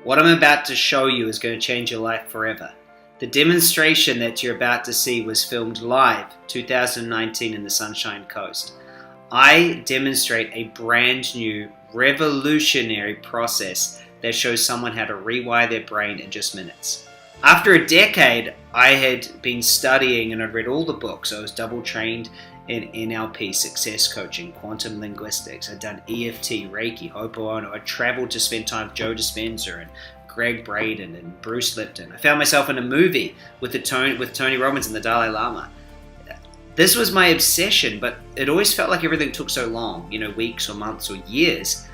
What I'm about to show you is going to change your life forever. The demonstration that you're about to see was filmed live 2019 in the Sunshine Coast. I demonstrate a brand new, revolutionary process that shows someone how to rewire their brain in just minutes. After a decade, I had been studying and I'd read all the books. I was double trained in NLP, success coaching, quantum linguistics. I'd done EFT, Reiki, Ho'oponopono. I traveled to spend time with Joe Dispenza and Greg Braden and Bruce Lipton. I found myself in a movie with Tony Robbins and the Dalai Lama. This was my obsession, but it always felt like everything took so long, weeks or months or years.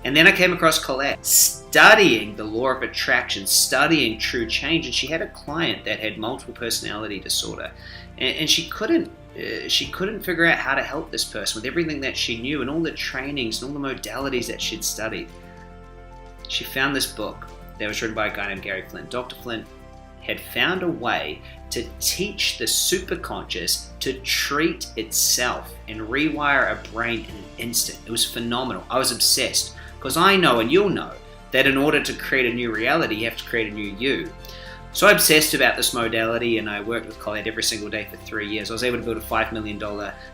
And then I came across Colette, studying the law of attraction, studying true change, and she had a client that had multiple personality disorder, and she couldn't figure out how to help this person with everything that she knew and all the trainings and all the modalities that she'd studied. She found this book that was written by a guy named Gary Flint. Dr. Flint had found a way to teach the superconscious to treat itself and rewire a brain in an instant. It was phenomenal. I was obsessed because I know, and you'll know, that in order to create a new reality, you have to create a new you. So I obsessed about this modality, and I worked with Colette every single day for 3 years. I was able to build a $5 million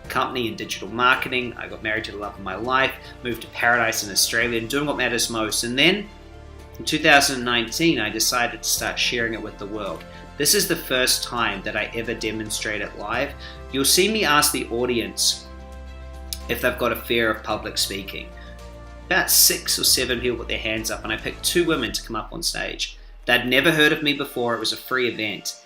company in digital marketing. I got married to the love of my life, moved to paradise in Australia, and doing what matters most. And then in 2019, I decided to start sharing it with the world. This is the first time that I ever demonstrate it live. You'll see me ask the audience if they've got a fear of public speaking. About 6 or 7 people put their hands up, and I picked 2 women to come up on stage. They'd never heard of me before. It was a free event.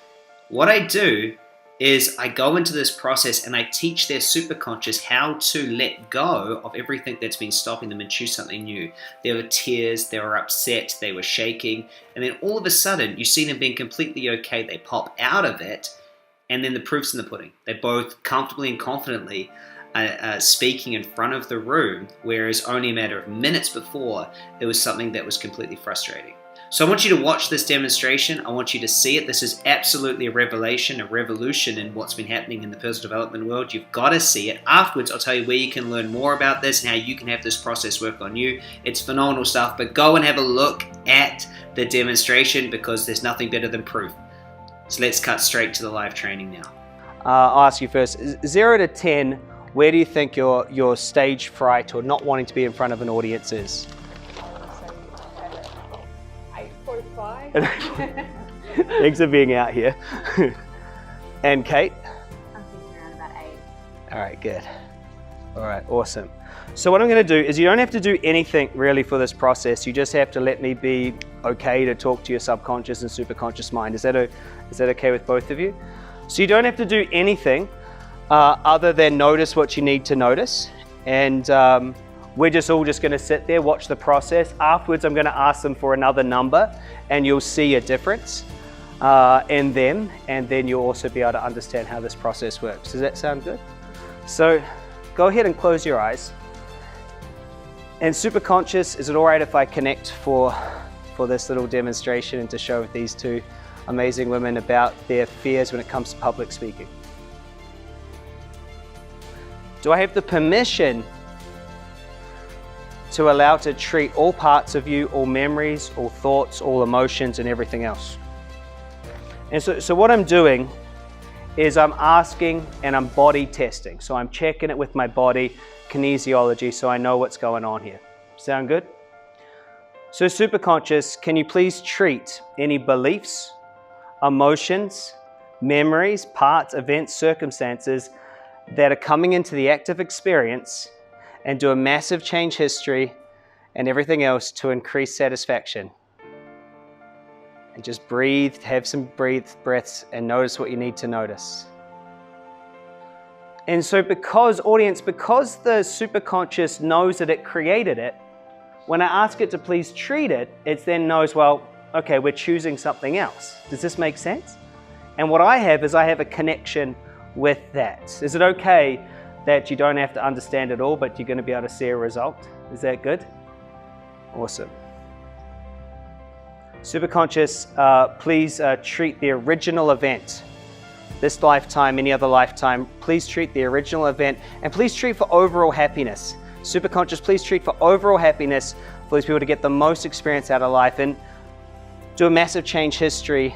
What I do is I go into this process and I teach their superconscious how to let go of everything that's been stopping them and choose something new. There were tears, they were upset, they were shaking, and then all of a sudden you see them being completely okay. They pop out of it, and then the proof's in the pudding. They're both comfortably and confidently speaking in front of the room, whereas only a matter of minutes before it was something that was completely frustrating. So I want you to watch this demonstration. I want you to see it. This is absolutely a revelation, a revolution in what's been happening in the personal development world. You've got to see it. Afterwards, I'll tell you where you can learn more about this and how you can have this process work on you. It's phenomenal stuff, but go and have a look at the demonstration because there's nothing better than proof. So let's cut straight to the live training now. I'll ask you first, 0 to 10, where do you think your stage fright or not wanting to be in front of an audience is? 8.5. Thanks for being out here. And Kate? I'm thinking around about 8. All right, good. All right, awesome. So what I'm going to do is you don't have to do anything really for this process. You just have to let me be okay to talk to your subconscious and superconscious mind. Is that okay with both of you? So you don't have to do anything other than notice what you need to notice. And we're all just going to sit there, watch the process. Afterwards, I'm going to ask them for another number, and you'll see a difference in them, and then you'll also be able to understand how this process works. Does that sound good? So go ahead and close your eyes. And superconscious, is it all right if I connect for this little demonstration and to show these 2 amazing women about their fears when it comes to public speaking? Do I have the permission to allow to treat all parts of you, all memories, all thoughts, all emotions, and everything else? And so what I'm doing is I'm asking and I'm body testing. So I'm checking it with my body, kinesiology, so I know what's going on here. Sound good? So superconscious, can you please treat any beliefs, emotions, memories, parts, events, circumstances that are coming into the active experience and do a massive change history and everything else to increase satisfaction? And just breathe, have some breaths and notice what you need to notice. And so because the superconscious knows that it created it, when I ask it to please treat it, it then knows, well, okay, we're choosing something else. Does this make sense? And what I have is I have a connection with that. Is it okay that you don't have to understand it all, but you're going to be able to see a result? Is that good? Awesome. Superconscious, please treat the original event. This lifetime, any other lifetime, please treat the original event, and please treat for overall happiness. Superconscious, please treat for overall happiness for these people to get the most experience out of life. And Do a massive change history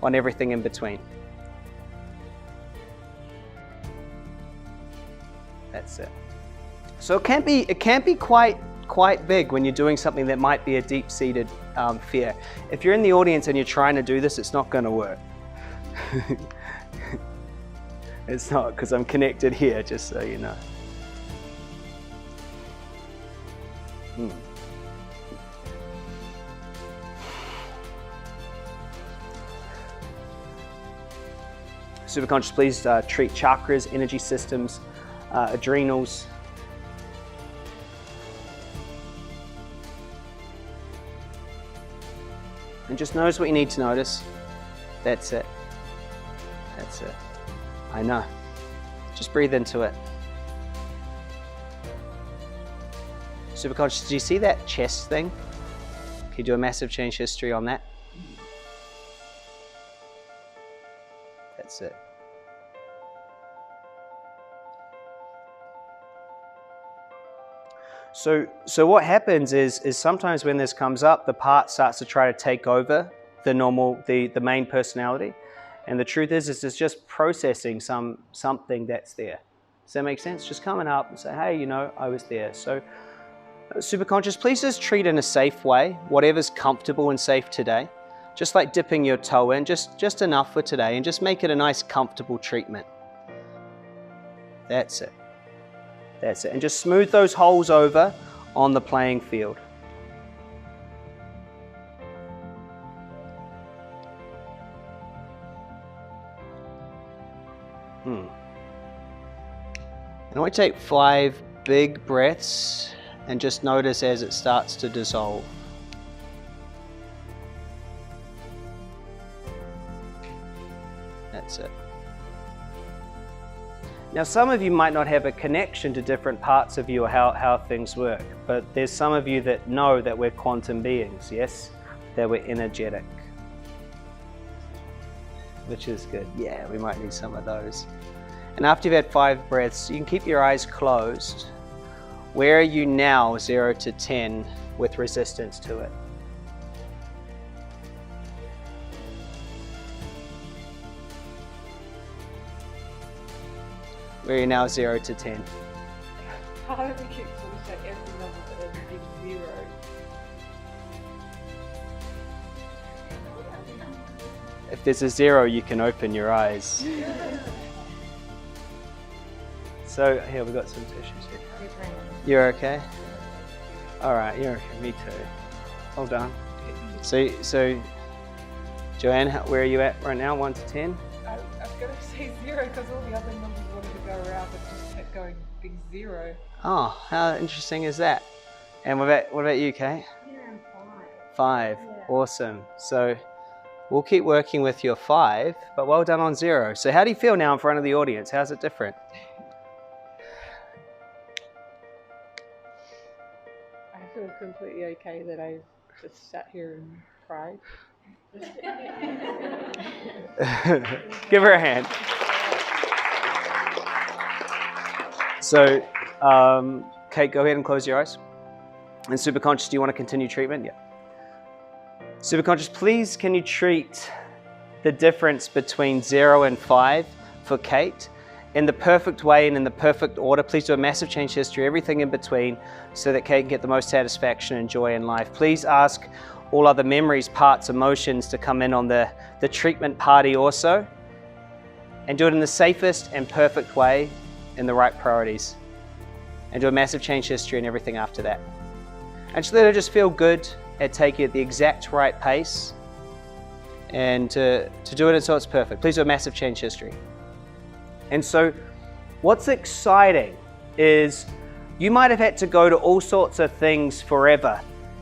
on everything in between. That's it. So it can be quite big when you're doing something that might be a deep-seated fear. If you're in the audience and you're trying to do this, it's not going to work. It's not, because I'm connected here, just so you know. Superconscious, please treat chakras, energy systems, adrenals. And just notice what you need to notice. That's it. That's it. I know. Just breathe into it. Superconscious, do you see that chest thing? Can you do a massive change history on that? That's it. So what happens is sometimes when this comes up, the part starts to try to take over the main personality. And the truth is it's just processing something that's there. Does that make sense? Just coming up and say, hey, you know, I was there. So Superconscious, please just treat in a safe way, whatever's comfortable and safe today. Just like dipping your toe in, just enough for today, and just make it a nice, comfortable treatment. That's it. That's it. And just smooth those holes over on the playing field. And I want to take 5 big breaths and just notice as it starts to dissolve. That's it. Now, some of you might not have a connection to different parts of you or how things work, but there's some of you that know that we're quantum beings, yes? That we're energetic. Which is good. Yeah, we might need some of those. And after you've had 5 breaths, you can keep your eyes closed. Where are you now, 0 to 10, with resistance to it? Where are you now, 0 to 10? Part of me keeps wanting to say every number but there's a big 0. If there's a 0, you can open your eyes. So here, we've got some tissues here. You're okay? All right, you're okay. Me too. Hold on. So Joanne, where are you at right now? 1 to 10? I was going to say 0 because all the other numbers wanted to go around but just kept going big 0. Oh, how interesting is that? And what about you, Kate? Around 5. 5. Yeah. Awesome. So we'll keep working with your 5, but well done on 0. So how do you feel now in front of the audience? How's it different? I feel completely okay that I just sat here and cried. Give her a hand. So, Kate, go ahead and close your eyes. And Superconscious, do you want to continue treatment? Yeah. Superconscious, please can you treat the difference between 0 and 5 for Kate in the perfect way and in the perfect order. Please do a massive change history, everything in between, so that Kate can get the most satisfaction and joy in life. Please ask all other memories, parts, emotions to come in on the treatment party also. And do it in the safest and perfect way in the right priorities. And do a massive change history and everything after that. And just let her just feel good at taking it at the exact right pace and to do it until it's perfect. Please do a massive change history. And so what's exciting is you might have had to go to all sorts of things forever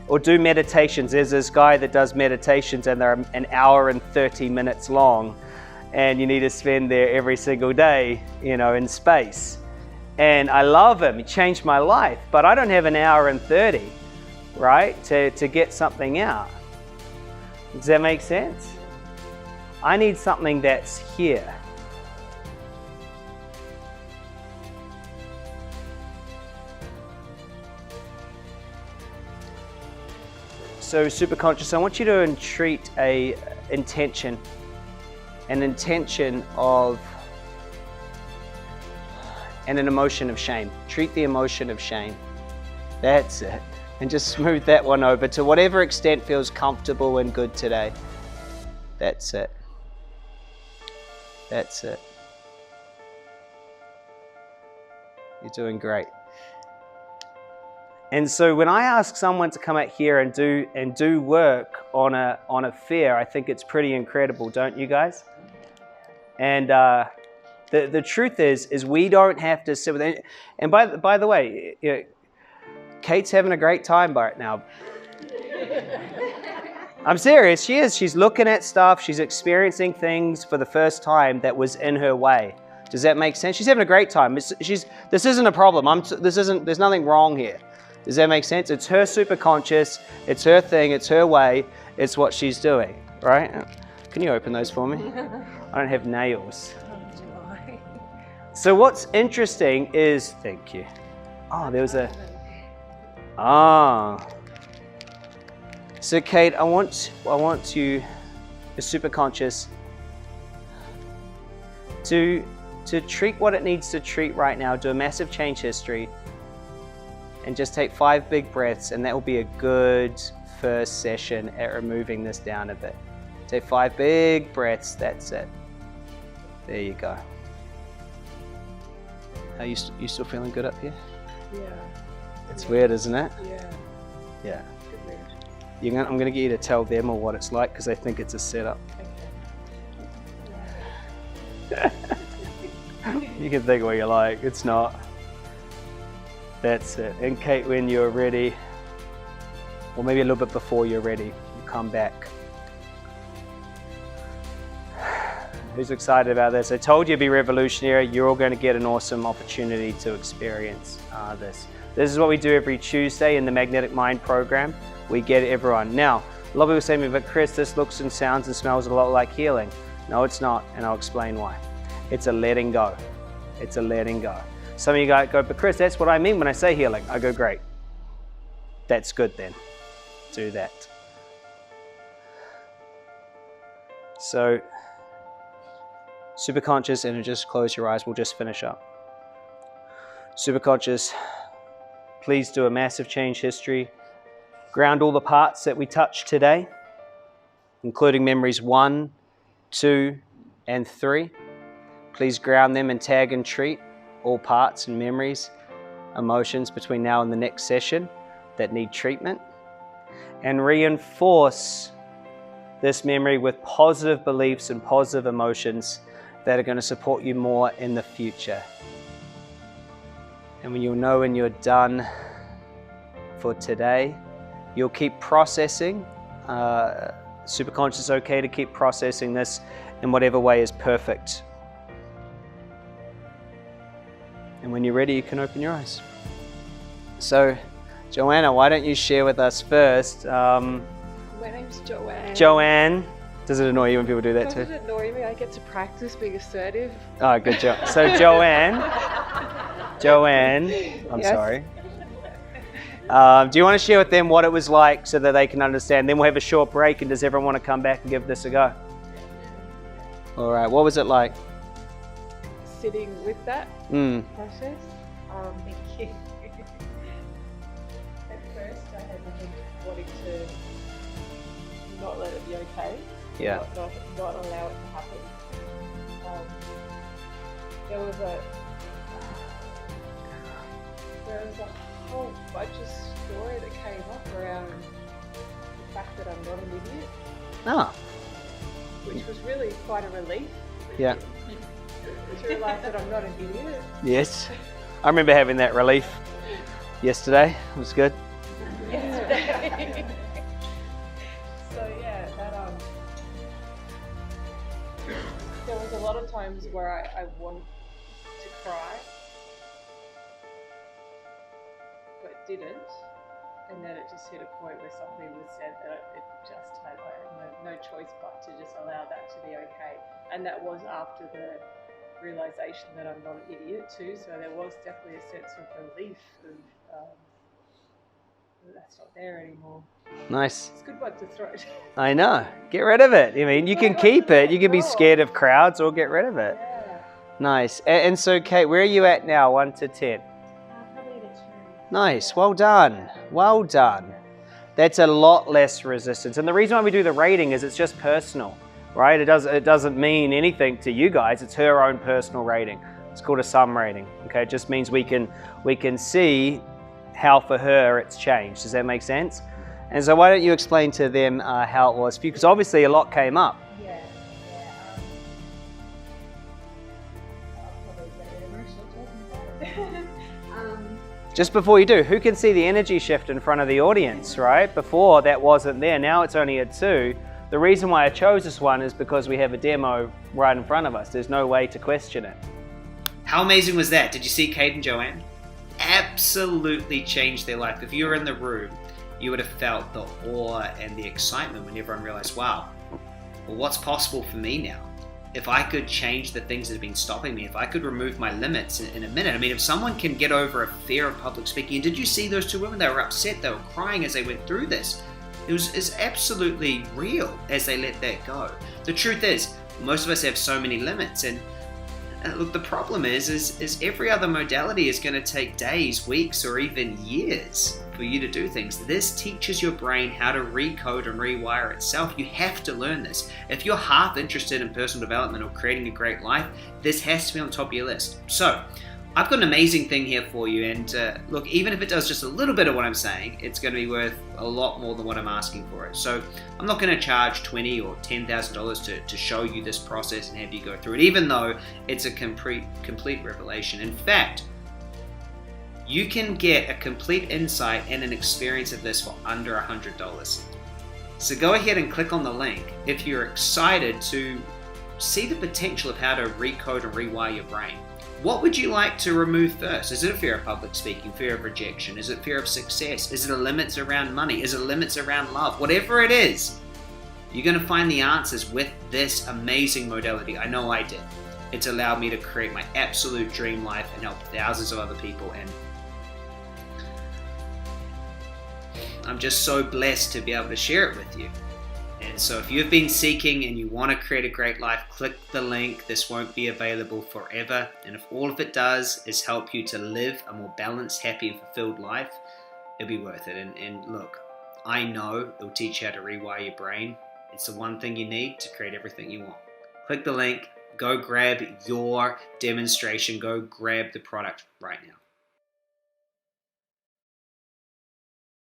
or do meditations. There's this guy that does meditations and they're 1 hour and 30 minutes long and you need to spend there every single day, in space. And I love him, he changed my life, but I don't have 1 hour and 30, right, to get something out. Does that make sense? I need something that's here. So superconscious, I want you to entreat an intention of and an emotion of shame. Treat the emotion of shame. That's it. And just smooth that one over to whatever extent feels comfortable and good today. That's it. That's it. You're doing great. And so when I ask someone to come out here and do work on a fear, I think it's pretty incredible, don't you guys? And the truth is we don't have to sit with it. And by the way, you know, Kate's having a great time right now. I'm serious, she is. She's looking at stuff, she's experiencing things for the first time that was in her way. Does that make sense? She's having a great time. This isn't a problem. There's nothing wrong here. Does that make sense? It's her superconscious, it's her thing, it's her way, it's what she's doing, right? Can you open those for me? I don't have nails. So what's interesting is, thank you. Oh, there was a, So Kate, I want you, the superconscious, to treat what it needs to treat right now, do a massive change history, and just take 5 big breaths, and that will be a good first session at removing this down a bit. Take 5 big breaths, that's it. There you go. Are you still feeling good up here? Yeah. It's weird, isn't it? Yeah. Yeah. Good weird. I'm going to get you to tell them all what it's like because they think it's a setup. Okay. You can think what you like, it's not. That's it. And Kate, when you're ready, or maybe a little bit before you're ready, you come back. Who's excited about this? I told you it'd be revolutionary. You're all going to get an awesome opportunity to experience this. This is what we do every Tuesday in the Magnetic Mind program. We get everyone. Now, a lot of people say to me, but Chris, this looks and sounds and smells a lot like healing. No, it's not, and I'll explain why. It's a letting go. It's a letting go. Some of you guys go, but Chris, that's what I mean when I say healing. I go, great. That's good then. Do that. So, superconscious, and just close your eyes. We'll just finish up. Superconscious, please do a massive change history. Ground all the parts that we touched today, including memories 1, 2, and 3. Please ground them and tag and treat all parts and memories, emotions between now and the next session that need treatment. And reinforce this memory with positive beliefs and positive emotions that are going to support you more in the future. And when you'll know when you're done for today, you'll keep processing. Superconscious is okay to keep processing this in whatever way is perfect. And when you're ready, you can open your eyes. So, Joanna, why don't you share with us first? My name's Joanne. Joanne, does it annoy you when people do that too? Doesn't annoy me. I get to practice being assertive. Oh, good job. So Joanne, I'm Yes. sorry. Do you want to share with them what it was like so that they can understand? Then we'll have a short break, and does everyone want to come back and give this a go? All right, what was it like? Sitting with that process. Thank you. At first, I had wanting to not let it be okay. Yeah. Not allow it to happen. There was a whole bunch of story that came up around the fact that I'm not an idiot, Ah, which was really quite a relief yeah. to realise that I'm not an idiot. Yes. I remember having that relief yesterday. It was good. Yesterday. So yeah, there was a lot of times where I wanted to cry, but didn't, and then it just hit a point where something was said that it just had no choice but to just allow that to be okay. And that was after the realization that I'm not an idiot too, so there was definitely a sense of relief of that's not there anymore. Nice. It's a good one to throw. I know. Get rid of it. I mean, you can keep it. You can be scared of crowds or get rid of it. Yeah. Nice. And so, Kate, where are you at now? 1 to 10. Probably the 2. Nice. Well done. Well done. That's a lot less resistance. And the reason why we do the rating is it's just personal, right? It doesn't mean anything to you guys. It's her own personal rating. It's called a sum rating. Okay, it just means we can see how for her it's changed. Does that make sense? And so why don't you explain to them how it was for you? Because obviously a lot came up. Yeah. I'll probably get a bit emotional talking about it. Just before you do, who can see the energy shift in front of the audience, right? Before that wasn't there, now it's only a 2. The reason why I chose this one is because we have a demo right in front of us. There's no way to question it. How amazing was that? Did you see Kate and Joanne? Absolutely changed their life. If you were in the room, you would have felt the awe and the excitement when everyone realized, wow, well, what's possible for me now? If I could change the things that have been stopping me, if I could remove my limits in a minute. I mean, if someone can get over a fear of public speaking, and did you see those 2 women? They were upset, they were crying as they went through this. It's absolutely real as they let that go. The truth is, most of us have so many limits, and look, the problem is every other modality is going to take days, weeks, or even years for you to do things. This teaches your brain how to recode and rewire itself. You have to learn this. If you're half interested in personal development or creating a great life, this has to be on top of your list. So, I've got an amazing thing here for you, and look, even if it does just a little bit of what I'm saying, it's going to be worth a lot more than what I'm asking for it. So I'm not going to charge $20,000 or $10,000 to show you this process and have you go through it, even though it's a complete revelation. In fact, you can get a complete insight and an experience of this for under $100. So go ahead and click on the link if you're excited to see the potential of how to recode and rewire your brain. What would you like to remove first? Is it a fear of public speaking, fear of rejection? Is it fear of success? Is it limits around money? Is it limits around love? Whatever it is, you're going to find the answers with this amazing modality. I know I did. It's allowed me to create my absolute dream life and help thousands of other people, and I'm just so blessed to be able to share it with you. And so if you've been seeking and you want to create a great life, click the link. This won't be available forever. And if all of it does is help you to live a more balanced, happy, and fulfilled life, it'll be worth it. And look, I know it'll teach you how to rewire your brain. It's the one thing you need to create everything you want. Click the link, go grab your demonstration, go grab the product right now.